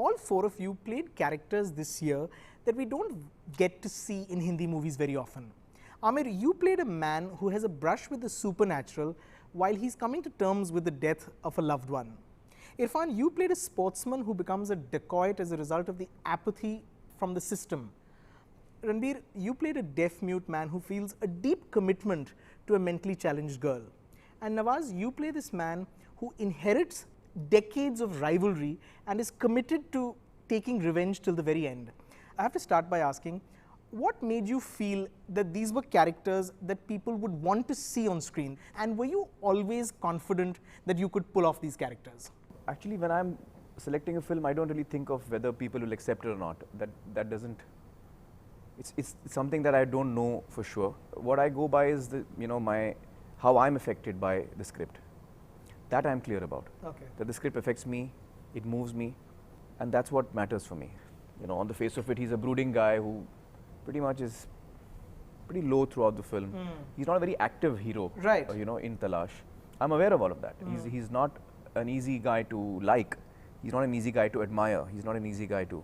all four of you played characters this year that we don't get to see in Hindi movies very often. Aamir, you played a man who has a brush with the supernatural while he's coming to terms with the death of a loved one. Irrfan, you played a sportsman who becomes a dacoit as a result of the apathy from the system. Ranbir, you played a deaf-mute man who feels a deep commitment to a mentally challenged girl. And Nawaz, you play this man who inherits decades of rivalry and is committed to taking revenge till the very end. I have to start by asking, what made you feel that these were characters that people would want to see on screen? And were you always confident that you could pull off these characters? Actually, when I'm selecting a film, I don't really think of whether people will accept it or not. That doesn't. It's something that I don't know for sure. What I go by is how I'm affected by the script. That I'm clear about. Okay. That the script affects me, it moves me, and that's what matters for me. On the face of it, he's a brooding guy who pretty much is pretty low throughout the film. He's not a very active hero, right? In Talash. I'm aware of all of that. He's not an easy guy to like. He's not an easy guy to admire. He's not an easy guy to.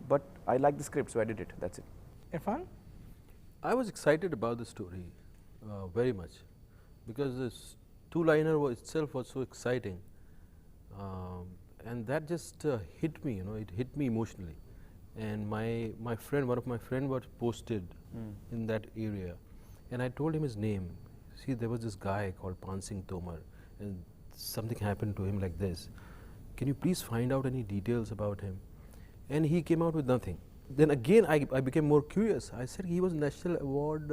But I like the script, so I did it. That's it. Irrfan? I was excited about the story very much because this two-liner itself was so exciting, and that just hit me. It hit me emotionally. And my friend, one of my friend, was posted in that area, and I told him his name. See, there was this guy called Pansing Tomar, and something happened to him like this. Can you please find out any details about him? And he came out with nothing. Then again, I became more curious. I said he was national award,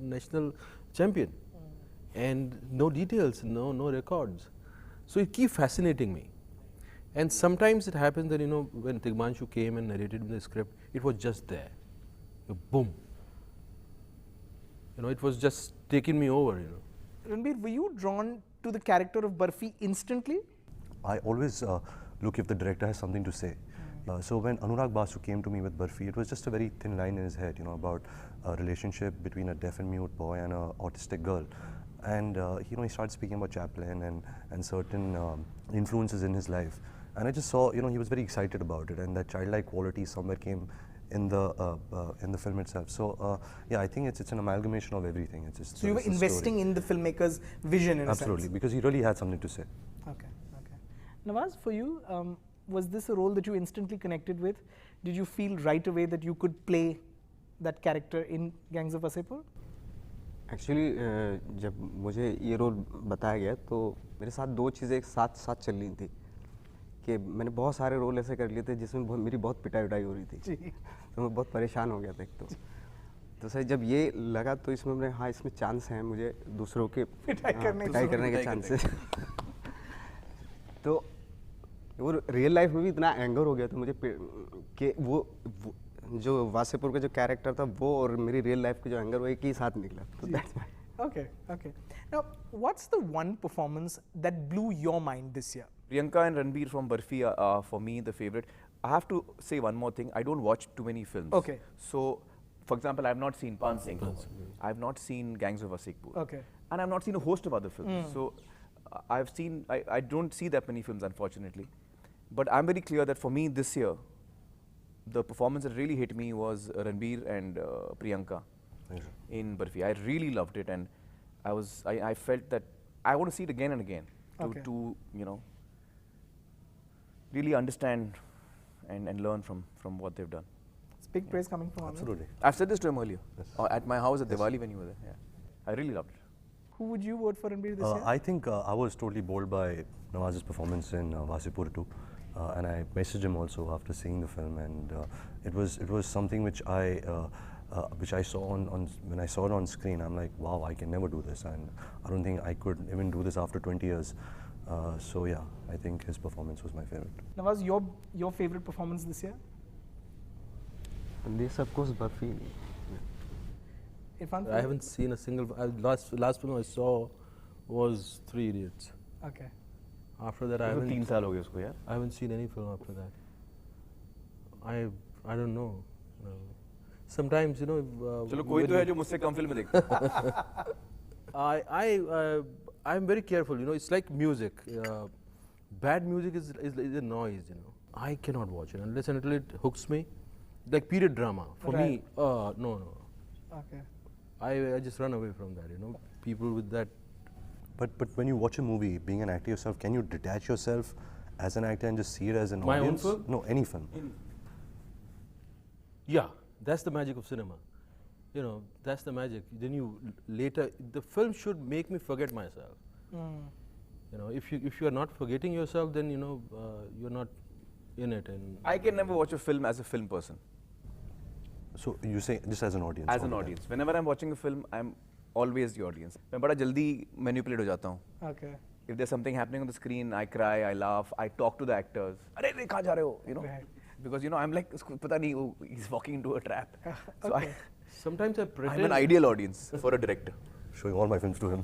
national champion, and no details, no records. So it keeps fascinating me. And sometimes it happens that when Tigmanshu came and narrated the script, it was just there, boom. It was just taking me over. Ranbir, were you drawn to the character of Barfi instantly? I always look if the director has something to say. So when Anurag Basu came to me with Barfi, it was just a very thin line in his head, about a relationship between a deaf and mute boy and an autistic girl. And he started speaking about Chaplin and certain influences in his life. And I just saw, he was very excited about it, and that childlike quality somewhere came in the film itself. So yeah, I think it's an amalgamation of everything. It's just so you were investing in the filmmaker's vision in Absolutely, a sense. because he really had something to say. Okay. Nawaz, for you, was this a role that you instantly connected with? Did you feel right away that you could play that character in Gangs of Wasseypur? Actually जब मुझे ये role बताया गया तो मेरे साथ दो चीज़ें एक साथ चल रही थी कि मैंने बहुत सारे रोल ऐसे कर लिए थे जिसमें मेरी बहुत पिटाई हो रही थी तो मैं बहुत परेशान हो गया था एक तो सर जब ये लगा तो इसमें हाँ इसमें चांस हैं मुझे दूसरों के पिटाई करने के चांसेस तो वो रियल लाइफ में भी इतना एंगर हो गया था मुझे कि वो जो वासेपुर का जो कैरेक्टर था वो और मेरी रियल लाइफ का जो एंगर वो एक ही साथ निकला तो that's why Okay. Now, what's the one performance that blew your mind this year? Priyanka and Ranbir from Barfi are for me the favorite. I have to say one more thing. I don't watch too many films. Okay. So, for example, I have not seen Pansing. I have not seen Gangs of Wasseypur. Okay. And I have not seen a host of other films. So, I don't see that many films, unfortunately. But I'm very clear that for me this year, the performance that really hit me was Ranbir and Priyanka in Barfi. I really loved it, and I felt that I want to see it again and again to really understand and learn from what they've done. It's big praise coming from Aamir. Absolutely. I've said this to him earlier at my house at Diwali when you were there. Yeah. I really loved it. Who would you vote for Ranbir this year? I think I was totally bowled by Nawaz's performance in Wasseypur too. And I messaged him also after seeing the film, and it was something which I saw on when I saw it on screen. I'm like, wow, I can never do this, and I don't think I could even do this after 20 years. So yeah, I think his performance was my favorite. Nawaz, your favorite performance this year? And this of course Barfi. Irrfan? I haven't seen a single. Last film I saw was Three Idiots. Okay. After that, I haven't seen any film after that. I don't know. Sometimes चलो कोई तो है जो मुझसे कम film देखता I'm very careful. It's like music. bad music is a noise, you know. I cannot watch it unless and until it hooks me. Like period drama for me. No. Okay. I just run away from that. You know, people with that. But when you watch a movie, being an actor yourself, can you detach yourself as an actor and just see it as an My own audience? film? No, any film. Yeah, that's the magic of cinema. You know, that's the magic. Then you later, the film should make me forget myself. You know, if you are not forgetting yourself, then you know you're not in it. And I can never watch a film as a film person. So you say just as an audience? As an audience. Whenever I'm watching a film, I'm always the audience. मैं बड़ा जल्दी manipulate हो जाता हूँ. Okay. If there's something happening on the screen, I cry, I laugh, I talk to the actors. अरे कहाँ जा रहे हो? You know, because you know I'm like पता नहीं he's walking into a trap. So Okay. sometimes I pretend. I'm an ideal audience for a director. Showing all my films to him.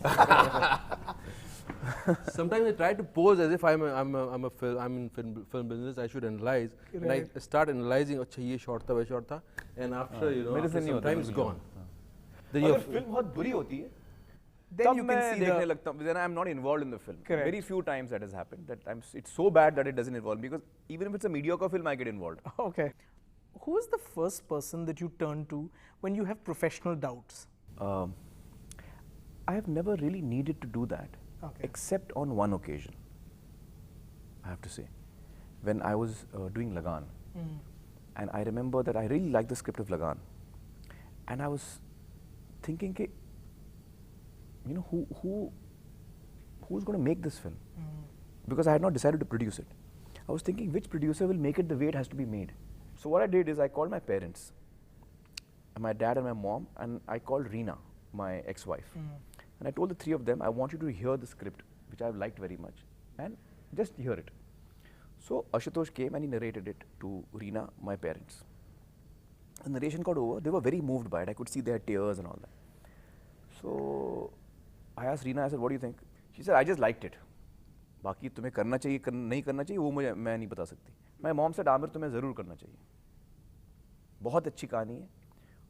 Sometimes I try to pose as if I'm in film business. I should analyze, and I start analyzing. अच्छा ये short था, वो short था, and after you know, मेरे से after नहीं some होता, time मेरे it's से gone. Then अगर you फिल्म बहुत बुरी होती है, Then तब you मैं can see देखने the. लगता हूँ. Then I'm not involved in the film. Correct. Very few times that has happened. It's so bad that it doesn't involve me because even if it's a mediocre film, I get involved. Okay. Who is the first person that you turn to when you have professional doubts? I have never really needed to do that, except on one occasion. I have to say, when I was doing Lagan, and I remember that I really liked the script of Lagan, and I was thinking, कि, you know, who's going to make this film? Because I had not decided to produce it. I was thinking, which producer will make it the way it has to be made? So what I did is I called my parents, my dad and my mom, and I called Reena, my ex-wife. And I told the three of them, I want you to hear the script, which I've liked very much, and just hear it. So Ashutosh came and he narrated it to Reena, my parents. The narration got over, they were very moved by it. I could see their tears and all that. So I asked Reena, I said, what do you think? She said, I just liked it. बाकी तुम्हें करना चाहिए नहीं करना चाहिए वो मैं नहीं बता सकती. My mom said, आमिर तुम्हें ज़रूर करना चाहिए. बहुत अच्छी कहानी है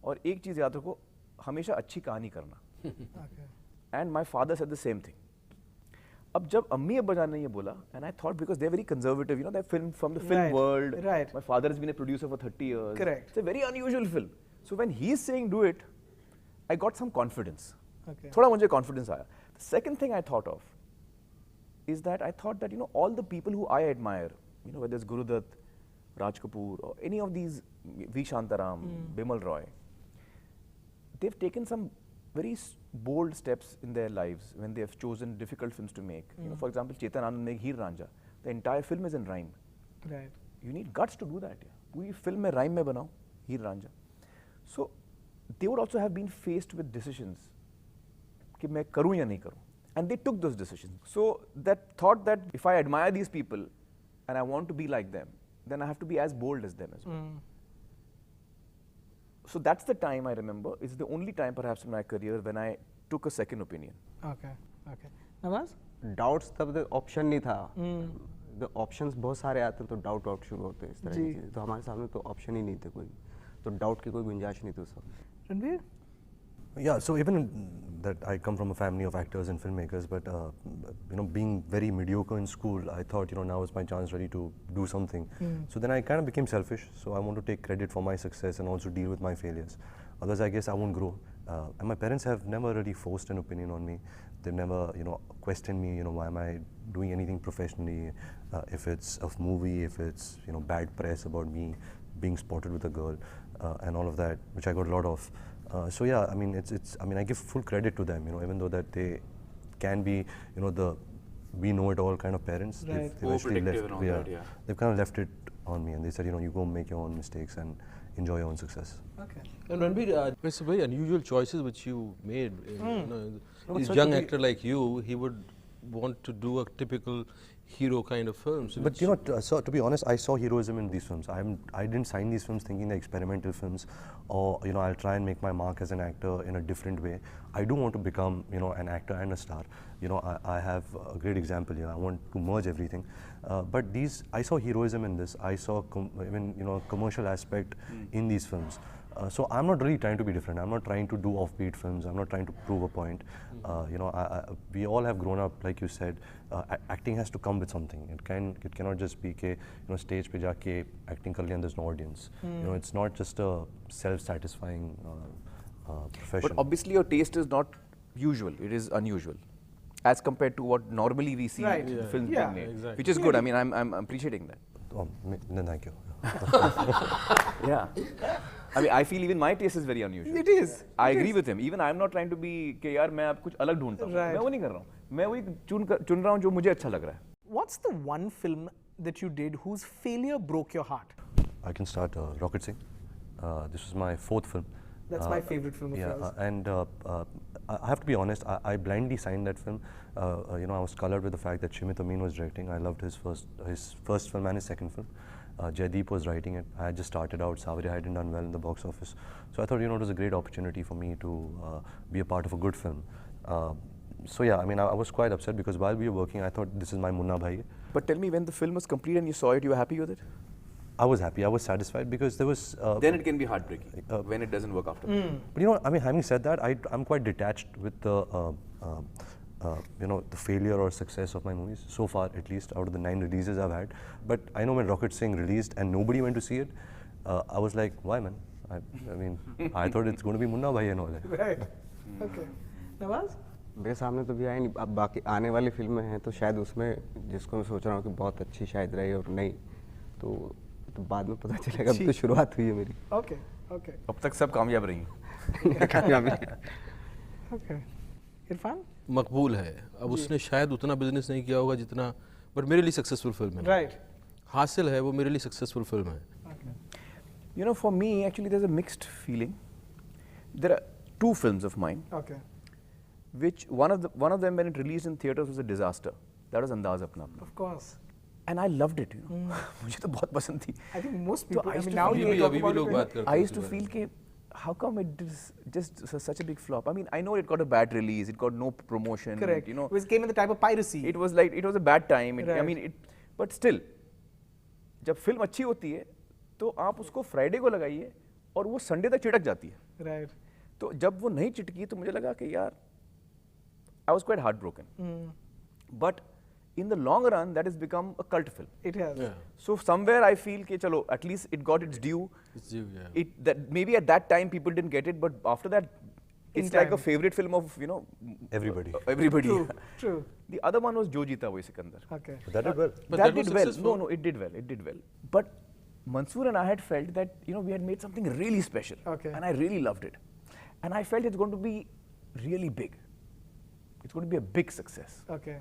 और एक चीज़ याद रखो हमेशा अच्छी कहानी करना. And my father said the same thing. अब जब अम्मी अब्बाजान ने ये बोला, and I thought because they're very conservative, you know, they're film from the film world. Right. My father has been a producer for 30 years. Correct. It's a very unusual film. So when he's saying do it, I got some confidence. Okay. थोड़ा मुझे confidence आया. The second thing I thought of is that I thought that, you know, all the people who I admire, you know, whether it's Gurudutt, Raj Kapoor, or any of these, V. Shantaram, Bimal Roy, they've taken some very bold steps in their lives when they have chosen difficult films to make. You know, for example, Chetan Anand made Heer Ranjha. The entire film is in rhyme. Right. You need guts to do that. पूरी film में rhyme में बनाओ, Heer Ranjha. So they would also have been faced with decisions कि मैं करूँ या नहीं करूँ. And they took those decisions. So that thought that if I admire these people and I want to be like them, then I have to be as bold as them as well. So that's the time I remember. It's the only time perhaps in my career when I took a second opinion. Okay. Okay. Nawaz? Doubts तब तक option नहीं था. Options बहुत सारे आते हैं तो doubt शुरू होते हैं इस तरह की चीज़ें. तो हमारे सामने तो ऑप्शन ही नहीं थे कोई, तो डाउट की कोई गुंजाइश नहीं थी उस वक्त. Ranbir? Yeah, so even that I come from a family of actors and filmmakers, but you know, being very mediocre in school, I thought, you know, now is my chance really to do something. So then I kind of became selfish. So I want to take credit for my success and also deal with my failures. Otherwise, I guess I won't grow. And my parents have never really forced an opinion on me. They've never, you know, questioned me. You know, why am I doing anything professionally? If it's a movie, if it's, you know, bad press about me being spotted with a girl, and all of that, which I got a lot of. So yeah, I mean, I mean, I give full credit to them, you know, even though that they can be, you know, the we know it all kind of parents. Right. They've actually left, and all that, yeah. They've kind of left it on me, and they said, you know, you go make your own mistakes and enjoy your own success. Okay. And Ranbir, it's a very unusual choices which you made. You know, this young actor like you, he would want to do a typical hero kind of films. But you know, so to be honest, I saw heroism in these films. I didn't sign these films thinking they're experimental films, or you know, I'll try and make my mark as an actor in a different way. I do want to become, you know, an actor and a star. You know, I have a great example here. I want to merge everything. But I saw heroism in this. I saw even, you know, commercial aspect in these films. So I'm not really trying to be different. I'm not trying to do offbeat films. I'm not trying to prove a point. You know, we all have grown up, like you said. Acting has to come with something. It cannot just be ke, you know, stage pe jaake acting kar liya and there's no audience. You know, it's not just a self-satisfying profession. But obviously your taste is not usual. It is unusual, as compared to what normally we see Right. in films Yeah. being made, Exactly. which is good. I mean, I'm appreciating that. No, thank you. Yeah. I mean, I feel even my taste is very unusual. It is. I It agree is. with him. Even I'm not trying to be कि यार मैं अब कुछ अलग ढूंढता हूँ. Right. मैं वो नहीं कर रहा हूँ. मैं वही चुन रहा हूँ जो मुझे अच्छा लग रहा है. What's the one film that you did whose failure broke your heart? I can start Rocket Singh. This was my 4th film. That's my favorite film of yours. And I have to be honest, I blindly signed that film. You know, I was colored with the fact that Shimit Amin was directing. I loved his first film and his second film. Jaideep was writing it. I had just started out. Savariya hadn't done well in the box office. So I thought, you know, it was a great opportunity for me to be a part of a good film. So yeah, I mean, I was quite upset because while we were working, I thought this is my Munna Bhai. But tell me, when the film was complete and you saw it, you were happy with it? I was happy. I was satisfied because there was. Then it can be heartbreaking when it doesn't work after. But you know, I mean, having said that, I'm quite detached with the, you know, the failure or success of my movies so far, at least out of the 9 releases I've had. But I know when Rocket Singh released and nobody went to see it, I was like, why, man? I mean, I thought it's going to be Munna Bhai and all that. Right. Okay. Nawaz? मेरे सामने तो भी आई नहीं, अब बाकी आने वाली फिल्में हैं तो शायद उसमें जिसको मैं सोच रहा हूँ कि बहुत अच्छी शायद रही और नहीं, तो बाद में पता चलेगा. अभी तो शुरुआत हुई है मेरी. Okay. Okay. अब तक सब कामयाब रही. कामयाबी. Okay. Irrfan? मकबूल है. अब उसने शायद उतना बिजनेस नहीं किया होगा जितना, बट मेरे लिए सक्सेसफुल फिल्म है. Right. हासिल है, वो मेरे लिए सक्सेसफुल फिल्म है. Okay. You know, for me, actually, there's a mixed feeling. There are 2 films of mine, Okay. which one of them when it released in theaters was a disaster. That was Andaz Apna Apna. Of course. And I loved it, you know. मुझे तो बहुत पसंद थी. I think most So people. I I used mean, to now feel you अभी talk भी about लोग it. बात करते I हैं used to इस feel बारे में. कि how come it is just such a big flop? I mean, I know it got a bad release, it got no promotion. Correct. You know, It came in the type of piracy. it was like it was a bad time. I Right. mean, but still, जब film अच्छी होती है, तो आप उसको Friday को लगाइए और वो संडे तक चिटक जाती है. Right. तो जब वो नहीं चिटकी तो मुझे लगा कि यार I was quite heartbroken. But in the long run, that has become a cult film. It has. Yeah. So somewhere I feel कि चलो at least it got its due. It's due, yeah. That maybe at that time people didn't get it, but after that, In it's like a time. favorite film of, you know, Everybody. Everybody. True. True. The other one was Jo Jeeta Wohi Sikandar. Okay. But that did well. But that that was did well. successful. No, it did well. It did well. But Mansoor and I had felt that, you know, we had made something really special. Okay. And I really loved it. And I felt it's going to be really big. It's going to be a big success. Okay.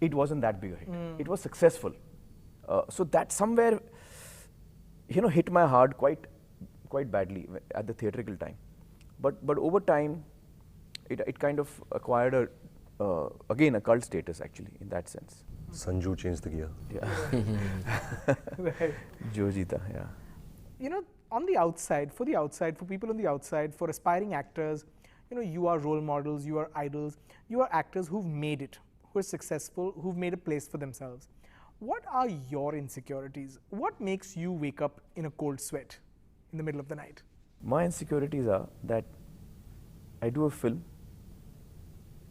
It wasn't that big a hit. It was successful. So that somewhere, you know, hit my heart quite badly at the theatrical time. But over time, it kind of acquired again a cult status actually in that sense. Sanju changed the gear. Yeah. Right. Jo Jeeta, yeah. You know, on the outside, for people on the outside, for aspiring actors, you know, you are role models, you are idols, you are actors who've made it, who are successful, who've made a place for themselves. What are your insecurities? What makes you wake up in a cold sweat in the middle of the night? My insecurities are that I do a film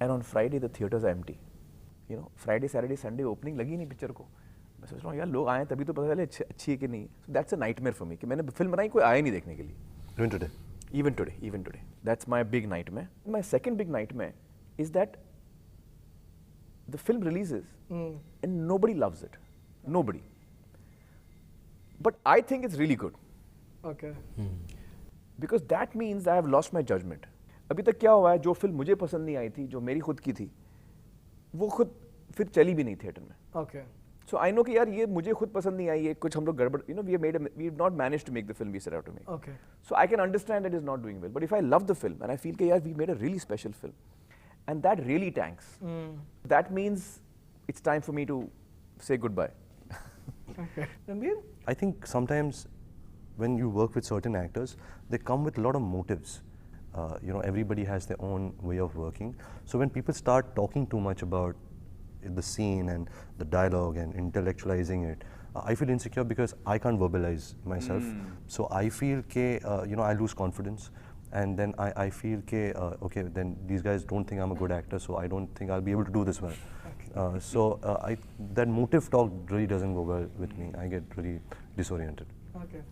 and on Friday the theatres are empty. You know, Friday, Saturday, Sunday opening लगी नहीं picture को. मैं सोच रहा हूँ यार लोग आए तभी तो पता चले अच्छी है कि नहीं. So that's a nightmare for me कि मैंने फिल्म बनाई कोई आया नहीं देखने के लिए. Even today. Even today. That's my big nightmare. My second big nightmare is that the film releases and nobody loves it. Nobody. But I think it's really good. Okay. Because that means I have lost my judgment. अभी तक क्या हुआ है, जो film मुझे पसंद नहीं आई थी, जो मेरी खुद की थी, वो खुद फिर चली भी नहीं थिएटर में. Okay. So I know कि यार ये मुझे खुद पसंद नहीं आई है, कुछ हम लोग गड़बड़, you know, we've not managed to make the film we set out to make. Okay. So I can understand that it's not doing well. But if I love the film and I feel कि यार we made a really special film, and that really tanks, that means it's time for me to say goodbye. Okay. Ranbir? I think sometimes when you work with certain actors, they come with a lot of motives. You know, everybody has their own way of working. So when people start talking too much about the scene and the dialogue and intellectualizing it, I feel insecure because I can't verbalize myself. So I feel I lose confidence, and then I feel okay, then these guys don't think I'm a good actor, so I don't think I'll be able to do this well. That motive talk really doesn't go well with me. I get really disoriented. Okay.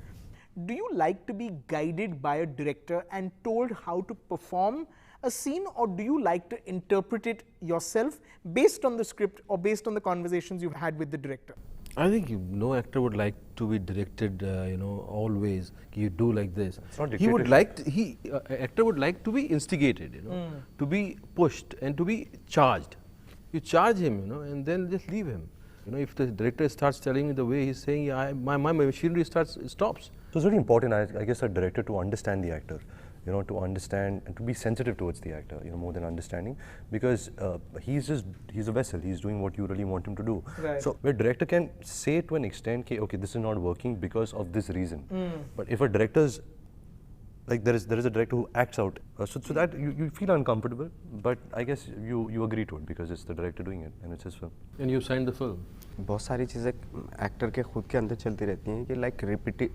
Do you like to be guided by a director and told how to perform a scene, or do you like to interpret it yourself based on the script or based on the conversations you've had with the director? I think no actor would like to be directed, always. You do like this. It's not He would dictatorship. like actor would like to be instigated, to be pushed and to be charged. You charge him, and then just leave him. If the director starts telling me the way he's saying, my machinery stops. So it's really important, I guess, a director to understand the actor, to understand and to be sensitive towards the actor, more than understanding, because he's a vessel. He's doing what you really want him to do. Right. So where director can say to an extent, okay, this is not working because of this reason. But if a director's like there is a director who acts out, so that you feel uncomfortable, but I guess you agree to it because it's the director doing it and it's his film. And you signed the film. बहुत सारी चीज़ें actor के खुद के अंदर चलती रहती हैं कि लाइक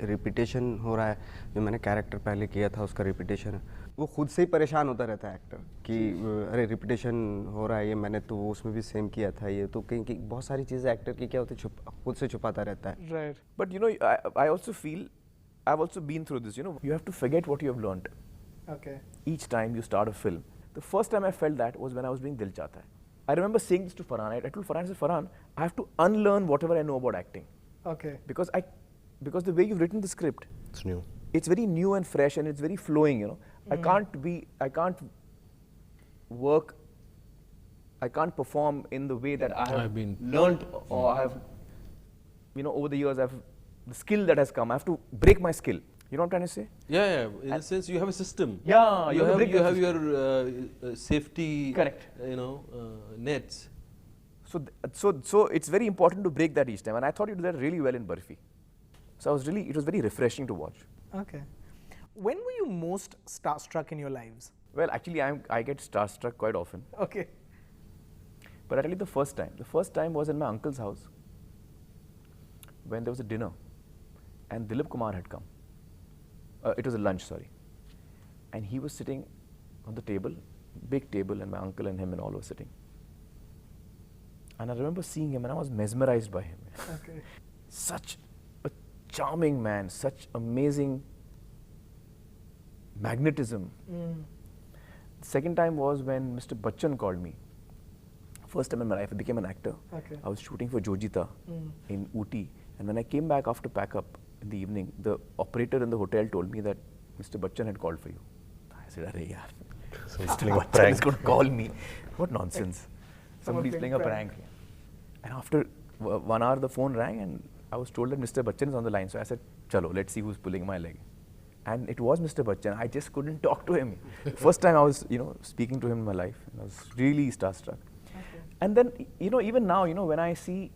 रिपीटेशन हो रहा है, जो मैंने कैरेक्टर पहले किया था उसका रिपीटेशन है, वो खुद से ही परेशान होता रहता है एक्टर कि अरे रिपीटेशन हो रहा है, ये मैंने तो उसमें भी सेम किया था, ये तो कहीं बहुत सारी चीज़ें एक्टर की क्या होती है खुद से छुपाता रहता है. Right. But I also feel, I've also been through this, you have to forget what you have learned. Okay. Each time you start a film. The first time I felt that was when I was doing Dil Chahta Hai. I remember saying this to Farhan. I told Farhan, I said, Farhan, I have to unlearn whatever I know about acting. Okay. Because the way you've written the script, It's new. it's very new and fresh and it's very flowing, I can't work, I can't perform in the way that I have learned or I have, over the years, the skill that has come, I have to break my skill. You know what I'm trying to say? Yeah. In a sense, you have a system. Yeah, you have your your safety. Correct. Nets. So it's very important to break that each time, and I thought you did that really well in Barfi. So it was very refreshing to watch. Okay. When were you most starstruck in your lives? Well, actually, I get starstruck quite often. Okay. But I'll tell you the first time. The first time was in my uncle's house when there was a dinner, and Dilip Kumar had come. It was a lunch, sorry. And he was sitting on the table, big table, and my uncle and him and all were sitting. And I remember seeing him and I was mesmerized by him. Okay. Such a charming man, such amazing magnetism. The second time was when Mr. Bachchan called me. First time in my life, I became an actor. Okay. I was shooting for Jojita in Ooty. And when I came back after pack up in the evening, the operator in the hotel told me that Mr. Bachchan had called for you. I said, "Arey yaar, So Mr. Bachchan is going to call me. What nonsense. Somebody's playing a prank. And after 1 hour, the phone rang and I was told that Mr. Bachchan is on the line. So I said, chalo, let's see who's pulling my leg. And it was Mr. Bachchan. I just couldn't talk to him. First time I was, speaking to him in my life. And I was really starstruck. Okay. And then, even now, when I see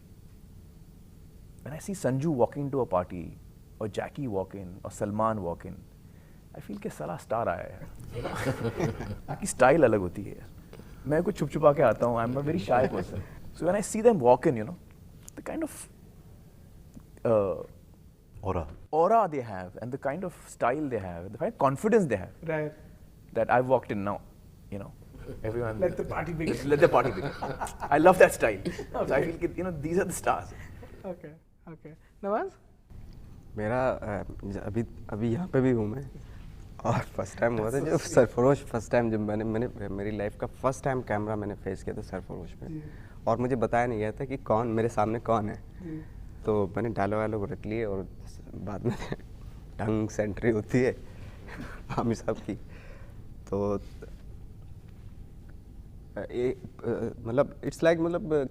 Sanju walking into a party, or Jackie walk in, or Salman walk in, I feel कि साला star आया है. उनकी style अलग होती है. मैं कुछ छुप छुपा के आता हूँ. I'm a very shy person. So when I see them walk in, the kind of aura they have, and the kind of style they have, the kind of confidence they have. Right. That I've walked in now, everyone. Let the party begin. Let the party begin. I love that style. Okay. So I feel these are the stars. Okay. Nawaz? मेरा अभी यहाँ पे भी हूँ मैं, और first time हुआ था जब सरफरोश फर्स्ट टाइम जब मैंने मेरी लाइफ का फर्स्ट टाइम कैमरा मैंने फेस किया था सरफरोश में, और मुझे बताया नहीं गया था कि मेरे सामने कौन है. तो मैंने डायलॉग रख लिए और बाद में ढंग से एंट्री होती है आमिर साहब की. तो मतलब इट्स लाइक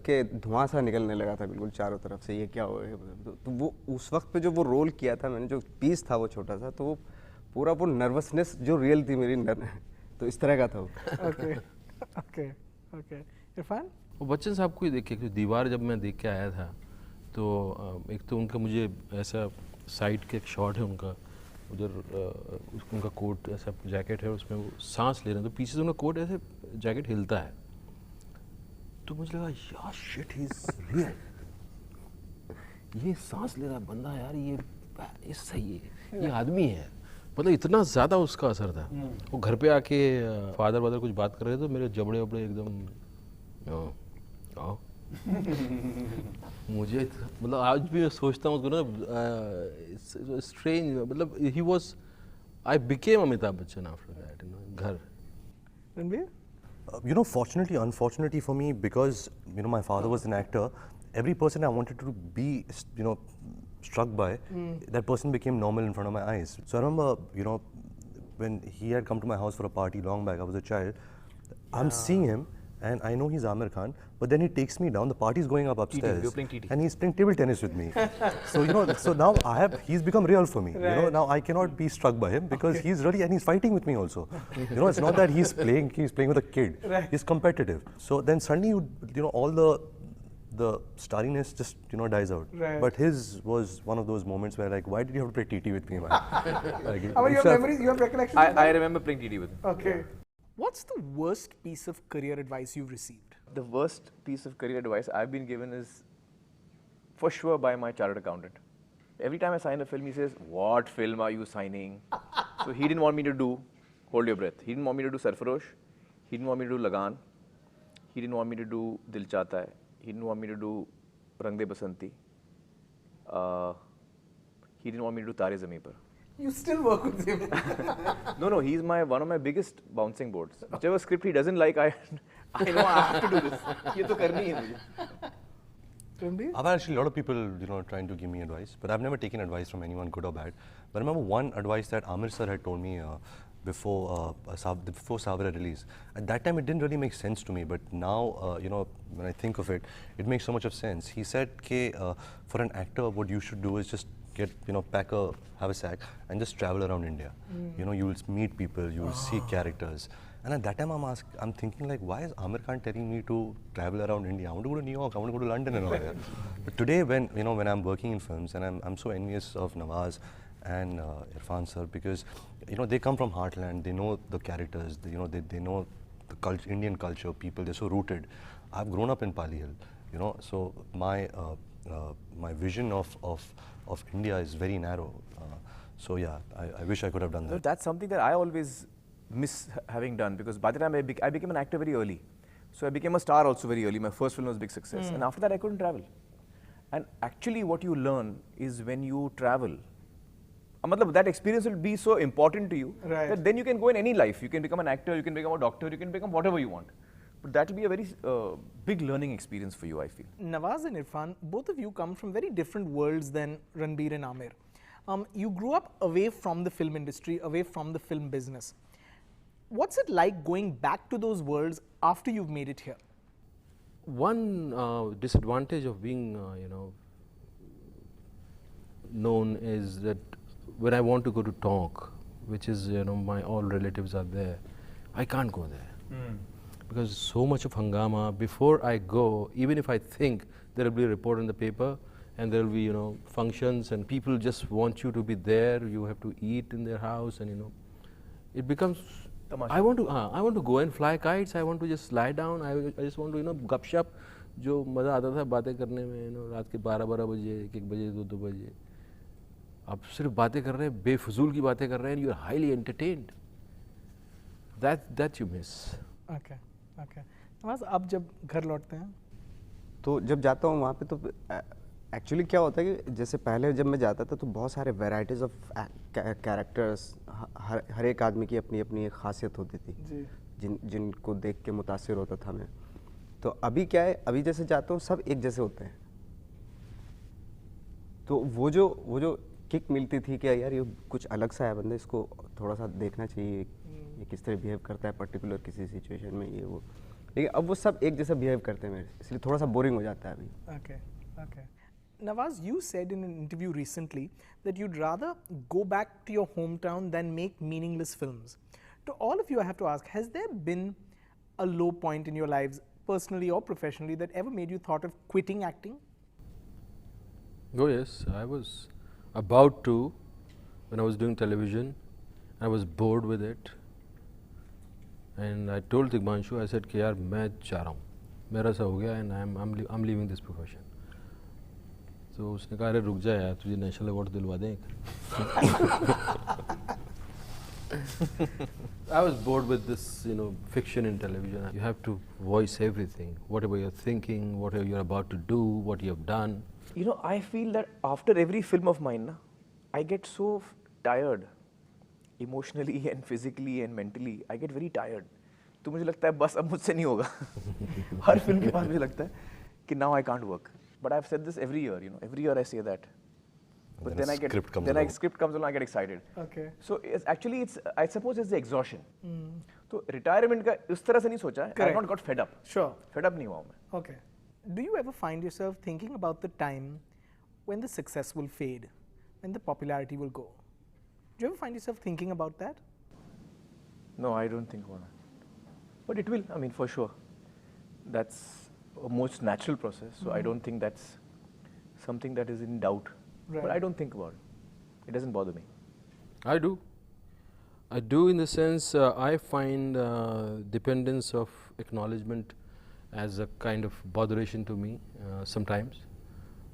कि धुआं सा निकलने लगा था बिल्कुल चारों तरफ से, ये क्या हो गया. तो वो उस वक्त पे जो वो रोल किया था मैंने, जो पीस था वो छोटा सा, तो वो पूरा वो नर्वसनेस जो रियल थी मेरी तो इस तरह का था वो. ओके. इरफान? वो बच्चन साहब को ही देख के, दीवार जब मैं देख के आया था तो एक तो उनका मुझे ऐसा साइड के एक शॉट है उनका, उधर उनका कोट ऐसा जैकेट है, उसमें वो सांस ले रहे हैं तो पीछे से उनका कोट ऐसे जैकेट हिलता है, तो मुझे लगा यार शिट ही इज रियल. ये सांस ले रहा बंदा यार, ये सही है, ये आदमी है, मतलब इतना ज़्यादा उसका असर था। वो घर पे आके फादर वादर कुछ बात कर रहे थे तो मेरे जबड़े वबड़े एकदम आओ मुझे मतलब आज भी मैं सोचता हूँ उसको ना, स्ट्रेंज, मतलब he was, I became Amitabh Bachchan after that, घर। Ranbir? You know, fortunately, unfortunately for me, because you know my father was an actor, every person I wanted to be, you know, struck by, that person became normal in front of my eyes. So I remember, you know, when he had come to my house for a party long back, I was a child. I'm seeing him, and I know he's Aamir Khan, but then he takes me down. The party's going up upstairs, you're playing TT. and he's playing table tennis with me. So you know, so now he's become real for me. You know, now I cannot be struck by him because he's really, and he's fighting with me also. You know, it's not that he's playing with a kid. He's competitive. So then suddenly you know all the starriness just dies out. But his was one of those moments where like, why did you have to play TT with me, man? Like, How about your memories, your recollections? I remember playing TT with him. Okay. What's the worst piece of career advice you've received? The worst piece of career advice I've been given is for sure by my chartered accountant. Every time I sign a film, he says, "What film are you signing?" So he didn't want me to do Hold Your Breath. He didn't want me to do Sarfarosh. He didn't want me to do Lagan. He didn't want me to do Dil Chahta Hai. He didn't want me to do Rang De Basanti. He didn't want me to do Tare Zameen Par. You still work with him. No, he's one of my biggest bouncing boards. Whichever script he doesn't like, I know I have to do this. ये तो करनी है मुझे. Ranbir? I've had actually a lot of people, trying to give me advice, but I've never taken advice from anyone, good or bad. But I remember one advice that Aamir sir had told me before Savira release. At that time, it didn't really make sense to me, but now, when I think of it, it makes so much of sense. He said, for an actor, what you should do is just have a sack and just travel around India. You will meet people, you will see characters. And at that time I'm thinking like, why is Aamir Khan telling me to travel around India? I want to go to New York, I want to go to London and all that. But today when I'm working in films, and I'm so envious of Nawaz and Irrfan sir, because they come from heartland, they know the characters, they know the Indian culture, people, they're so rooted. I've grown up in Pali Hill, so my vision of India is very narrow. So yeah, I wish I could have done that. That's something that I always miss having done, because by the time I became an actor very early. So I became a star also very early. My first film was a big success. And after that I couldn't travel. And actually what you learn is when you travel, that experience will be so important to you that then you can go in any life. You can become an actor, you can become a doctor, you can become whatever you want. But that will be a very big learning experience for you, I feel. Nawaz and Irrfan, both of you come from very different worlds than Ranbir and Aamir. You grew up away from the film industry, away from the film business. What's it like going back to those worlds after you've made it here? One disadvantage of being, known is that when I want to go to talk, which is, my all relatives are there, I can't go there. Because so much of hangama, before I go, even if I think there will be a report in the paper and there will be, functions and people just want you to be there, you have to eat in their house, and, it becomes, I want to go and fly kites, I want to just lie down, I just want to, gup shop, जो मज़ा आता था बातें करने में, रात के 12 बजे, 1 बजे, 2 बजे. अब सिर्फ बातें कर रहे हैं, बेफजूल की बातें कर रहे हैं, you're highly entertained. That you miss. Okay. Nawaz, अब जब घर लौटते हैं तो जब जाता हूँ वहाँ पे तो एक्चुअली क्या होता है कि जैसे पहले जब मैं जाता था तो बहुत सारे वैराइटीज़ ऑफ कैरेक्टर्स, हर एक आदमी की अपनी अपनी एक खासियत होती थी जिनको देख के मुतासिर होता था मैं. तो अभी क्या है, अभी जैसे जाता हूँ सब एक जैसे होते हैं. तो वो जो किक मिलती थी कि यार ये कुछ अलग सा है बंदा, इसको थोड़ा सा देखना चाहिए, ये किस तरह बिहेव करता है पर्टिकुलर किसी सिचुएशन में, ये वो. लेकिन अब वो सब एक जैसा बिहेव करते हैं मेरे, इसलिए थोड़ा सा बोरिंग हो जाता है अभी. Okay. Nawaz, you said in an interview recently that you'd rather go back to your hometown than make meaningless films. To all of you, I have to ask, has there been a low point in your lives, personally or professionally, that ever made you thought of quitting acting? Oh yes, I was about to when I was doing television. I was bored with it. And I told Tigmanshu, I said कि यार मैं जा रहा हूँ, मेरा सा हो गया and I'm leaving this profession. तो उसने कहा अरे रुक जा यार, तुझे नेशनल अवार्ड दिलवा दें. I was bored with this, fiction in television. You have to voice everything, whatever you're thinking, whatever you're about to do, what you have done. I feel that after every film of mine, I get so tired, emotionally and physically and mentally. I get very tired. तो मुझे लगता है बस अब मुझसे नहीं होगा. हर film के बाद मुझे लगता है कि now I can't work. But I've said this every year. Every year I say that. But then script comes along, I get excited. Okay. So I suppose it's the exhaustion. तो retirement का उस तरह से नहीं सोचा है. I've not got fed up. Sure. Fed up नहीं हुआ मैं. Okay. Do you ever find yourself thinking about the time when the success will fade, when the popularity will go? Do you ever find yourself thinking about that? No, I don't think about that. But it will, for sure. That's a most natural process, so I don't think that's something that is in doubt. Right. But I don't think about it. It doesn't bother me. I do. I do in the sense I find dependence of acknowledgement as a kind of botheration to me sometimes.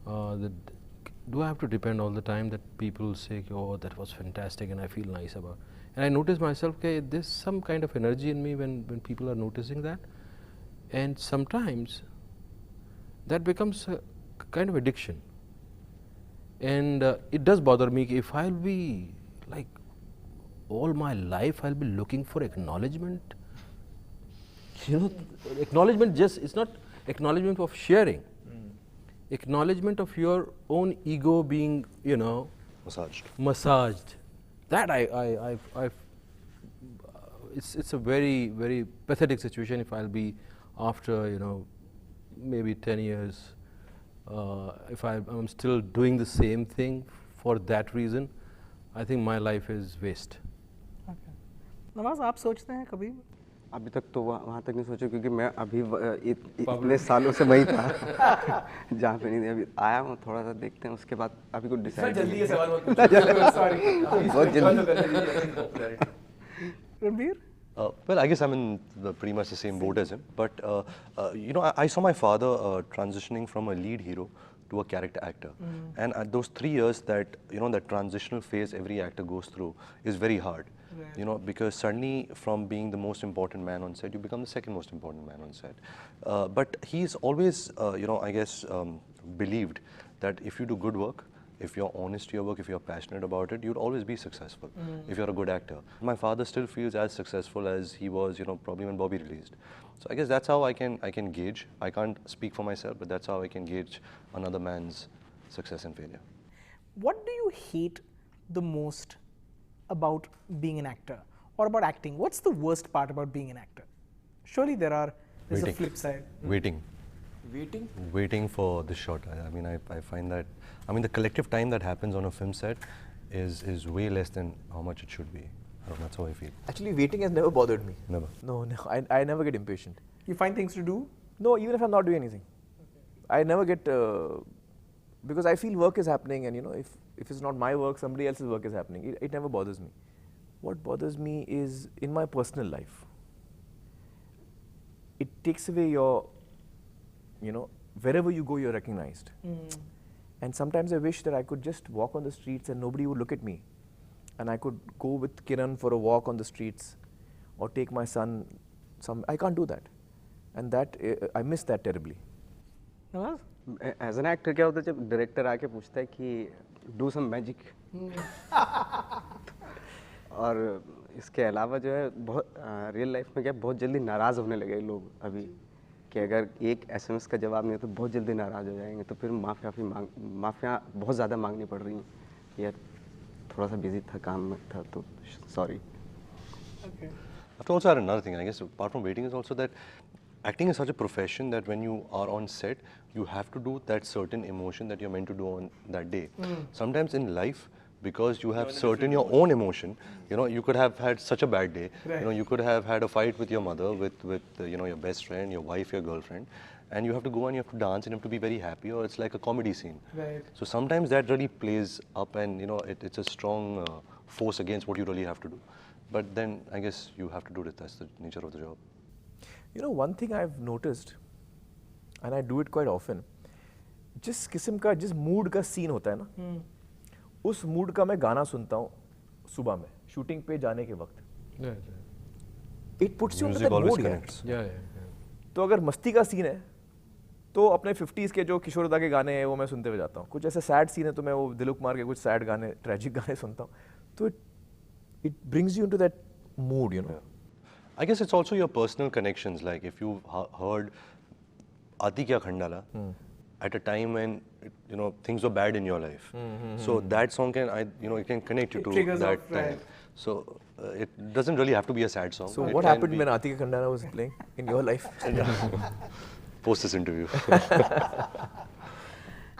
Do I have to depend all the time that people say, oh, that was fantastic and I feel nice about it. And I notice myself, okay, there's some kind of energy in me when people are noticing that. And sometimes that becomes a kind of addiction. And it does bother me if I'll be like all my life I'll be looking for acknowledgement. Acknowledgement it's not acknowledgement of sharing. Acknowledgement of your own ego being, massaged. That it's a very, very pathetic situation if I'll be after, maybe 10 years, if I'm still doing the same thing for that reason, I think my life is waste. Okay. Nawaz, आप सोचते हैं कभी? अभी तक तो वहाँ तक नहीं सोचा, क्योंकि मैं अभी इतने सालों से वही था जहाँ पे नहीं थी. अभी आया हूँ, थोड़ा सा देखते हैं, उसके बाद अभी कुछ डिसाइड जल्दी सवाल मत बहुत जल्दी. Ranbir? Well, I guess I'm in pretty much the same boat as him. But, I saw my father transitioning from a lead hero to a character actor. And at those 3 years that, that transitional phase every actor goes through is very hard. Right. Because suddenly from being the most important man on set, you become the second most important man on set. But he's always, I guess, believed that if you do good work, if you're honest to your work, if you're passionate about it, you'll always be successful if you're a good actor. My father still feels as successful as he was, probably when Bobby released. So I guess that's how I can gauge. I can't speak for myself, but that's how I can gauge another man's success and failure. What do you hate the most about being an actor or about acting? What's the worst part about being an actor? Surely there's a flip side. Waiting for the shot. I find that, the collective time that happens on a film set is way less than how much it should be. That's how I feel. Actually, waiting has never bothered me. Never. No, I never get impatient. You find things to do? No, even if I'm not doing anything. Okay. I never get, because I feel work is happening, and if it's not my work, somebody else's work is happening. It never bothers me. What bothers me is in my personal life. It takes away your, wherever you go, you're recognized. And sometimes I wish that I could just walk on the streets and nobody would look at me. And I could go with Kiran for a walk on the streets or take my son. I can't do that. And that, I miss that terribly. Nawaz? As an actor, क्या होता है जब director आके पूछता है कि do some magic. और इसके अलावा जो है बहुत रियल लाइफ में क्या बहुत जल्दी नाराज़ होने लगे लोग अभी, कि अगर एक SMS का जवाब नहीं है तो बहुत जल्दी नाराज़ हो जाएंगे, तो फिर माफ़िया बहुत ज़्यादा मांगनी पड़ रही हैं. यार थोड़ा सा बिजी था, काम में था, तो sorry. Okay. I've also had another thing, I guess, apart from waiting, is also that acting is such a profession that when you are on set, you have to do that certain emotion that you're meant to do on that day. Sometimes in life, because you have your own emotion, you could have had such a bad day. Right. You could have had a fight with your mother, with your best friend, your wife, your girlfriend, and you have to go and you have to dance and you have to be very happy, or it's like a comedy scene. Right. So sometimes that really plays up, and it's a strong force against what you really have to do. But then I guess you have to do it. That's the nature of the job. One thing I've noticed, and I do it quite often, जिस किस्म का जिस mood का scene होता है ना, उस mood का मैं गाना सुनता हूँ सुबह में शूटिंग पे जाने के वक्त. It puts you in that mood. तो अगर मस्ती का सीन है तो अपने 50s के जो किशोरदा के गाने हैं वो मैं सुनते हुए जाता हूँ. कुछ ऐसे सैड सीन है तो मैं वो दिलीप कुमार के कुछ सैड गाने, ट्रेजिक गाने सुनता हूँ. तो it brings you into that mood, you know. I guess it's also your personal connections. Like if you've heard Aati Kya Khandala at a time when things were bad in your life, so that song can it can connect you to that time. Right. So it doesn't really have to be a sad song. So what happened when Aati Kya Khandala was playing in your life? Post this interview.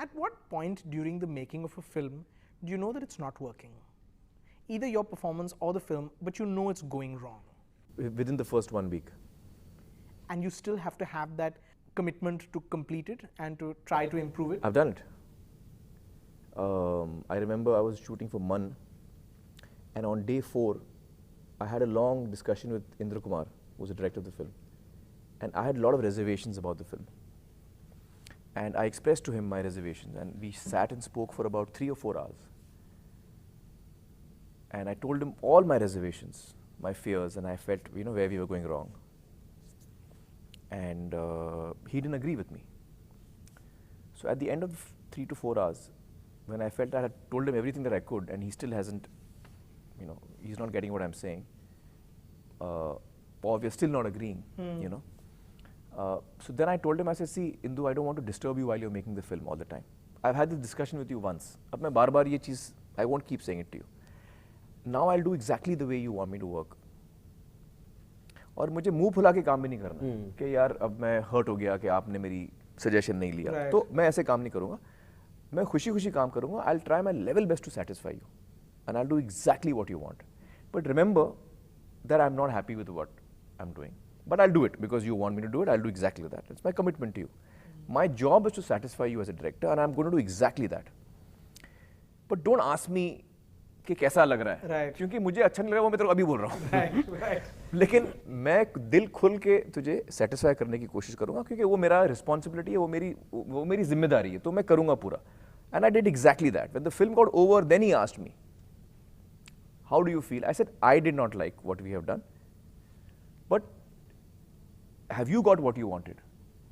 At what point during the making of a film do you know that it's not working? Either your performance or the film, but you know it's going wrong. Within the first 1 week. And you still have to have that commitment to complete it and to try to improve it? I've done it. I remember I was shooting for Mann, and on day 4, I had a long discussion with Indra Kumar, who was the director of the film, and I had a lot of reservations about the film. And I expressed to him my reservations, and we sat and spoke for about 3 or 4 hours. And I told him all my reservations, my fears, and I felt, where we were going wrong. And he didn't agree with me. So at the end of 3 to 4 hours, when I felt I had told him everything that I could, and he still hasn't, he's not getting what I'm saying, or we're still not agreeing, so then I told him, I said, see, Indu, I don't want to disturb you while you're making the film all the time. I've had this discussion with you once. Ab main baar ye cheez, I won't keep saying it to you. Now I'll do exactly the way you want me to work. और मुझे मुंह फुला के काम भी नहीं करना कि यार अब मैं हर्ट हो गया कि आपने मेरी सजेशन नहीं लिया, तो मैं ऐसे काम नहीं करूँगा. मैं खुशी खुशी काम करूँगा. I'll try my level best to satisfy you, and I'll do exactly what you want. But remember that I'm not happy with what I'm doing. But I'll do it because you want me to do it. I'll do exactly that. It's my commitment to you. My job is to satisfy you as a director, and I'm going to do exactly that. But don't ask me कि कैसा लग रहा है, क्योंकि मुझे अच्छा नहीं लग रहा, वो मैं तेरे को अभी बोल रहा हूँ. लेकिन मैं दिल खुल के तुझे सेटिस्फाई करने की कोशिश करूँगा, क्योंकि वो मेरा रिस्पॉन्सिबिलिटी है, वो मेरी जिम्मेदारी है, तो मैं करूँगा पूरा. And I did exactly that. When the film got over, then he asked me, how do you feel? I said, I did not like what we have done, but have you got what you wanted?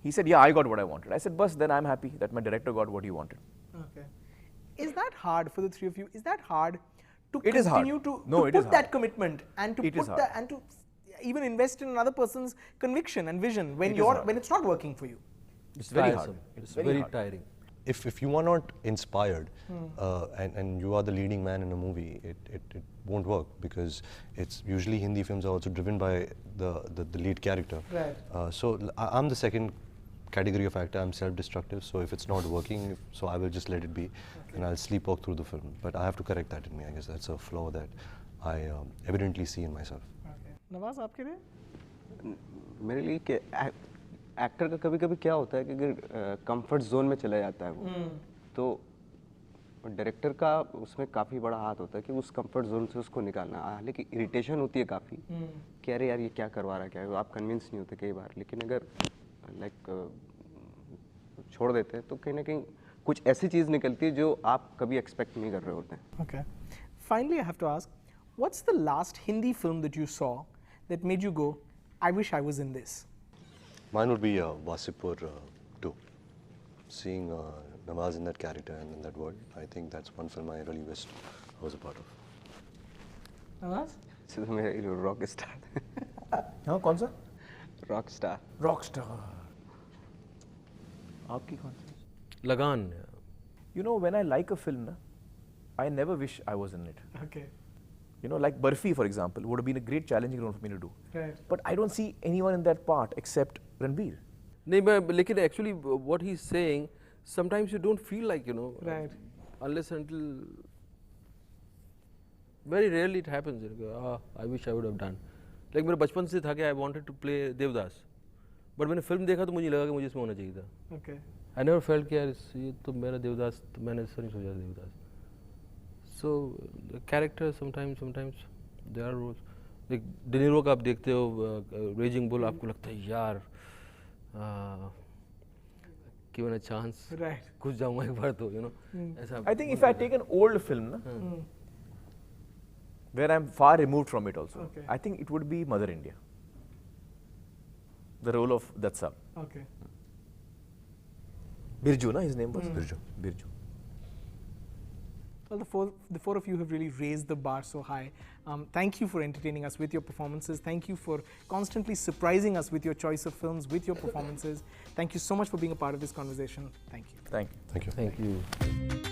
He said, yeah, I got what I wanted. I said, bus, then I'm happy that my director got what he wanted. Okay. Is that hard for the three of you? Is that hard to it continue to put that commitment and to put that and to even invest in another person's conviction and vision when when it's not working for you? It's very hard. It's very tiring. If you are not inspired and you are the leading man in a movie, it won't work, because it's usually Hindi films are also driven by the lead character. Right. So I'm the second category of actor. I'm self-destructive. So if it's not working, so I will just let it be, and I'll sleepwalk through the film. But I have to correct that in me. I guess that's a flaw that I evidently see in myself. Okay. Nawaz, आपके लिए? मेरे लिए कि actor का कभी-कभी क्या होता है कि अगर कंफर्ट जोन में चला जाता है वो, तो डायरेक्टर का उसमें काफ़ी बड़ा हाथ होता है कि उस कंफर्ट जोन से उसको निकालना. हालांकि इरिटेशन होती है काफ़ी कि अरे यार ये क्या करवा रहा है, क्या आप कन्विंस नहीं होते कई बार. लेकिन अगर छोड़ देते हैं तो कहीं ना कहीं कुछ ऐसी चीज़ निकलती है जो आप कभी एक्सपेक्ट नहीं कर रहे होते हैं. Okay. Finally, I have to ask, what's the last Hindi film that you saw that made you go, I wish I was in this? Mine would be Wasipur 2. Seeing Nawaz in that character and in that world, I think that's one film I really wished I was a part of. Nawaz? तो मेरा rock star. हाँ, कौन सा? Rock star. Rock star. आपकी कौन सी? Lagan. You know, when I like a film, I never wish I was in it. Okay. You know, like Barfi, for example, would have been a great challenging role for me to do. Right. But I don't see anyone in that part except Ranbir. नहीं, but लेकिन actually what he's saying, sometimes you don't feel like, right, unless until very rarely it happens. I wish I would have done. Like मेरे बचपन से था कि I wanted to play Devdas, but मैंने film देखा तो मुझे लगा कि मुझे इसमें होना चाहिए था. Okay. I never felt कि यार ये तो मेरा देवदास, तो मैंने ऐसा नहीं सोचा Devdas. So the character sometimes there are roles. Like De Niro का आप देखते हो, Raging Bull, आपको लगता है यार given a chance, Right. घुस जाऊँगा एक बार तो, you know. ऐसा I think if I take an old film, na, where I'm far removed from it also, Okay. I think it would be Mother India. The role of that son. Okay. Birju, na, his name was? Birju. Birju. Well, the four of you have really raised the bar so high. Thank you for entertaining us with your performances. Thank you for constantly surprising us with your choice of films, with your performances. Thank you so much for being a part of this conversation. Thank you. Thank you. Thank you. Thank you.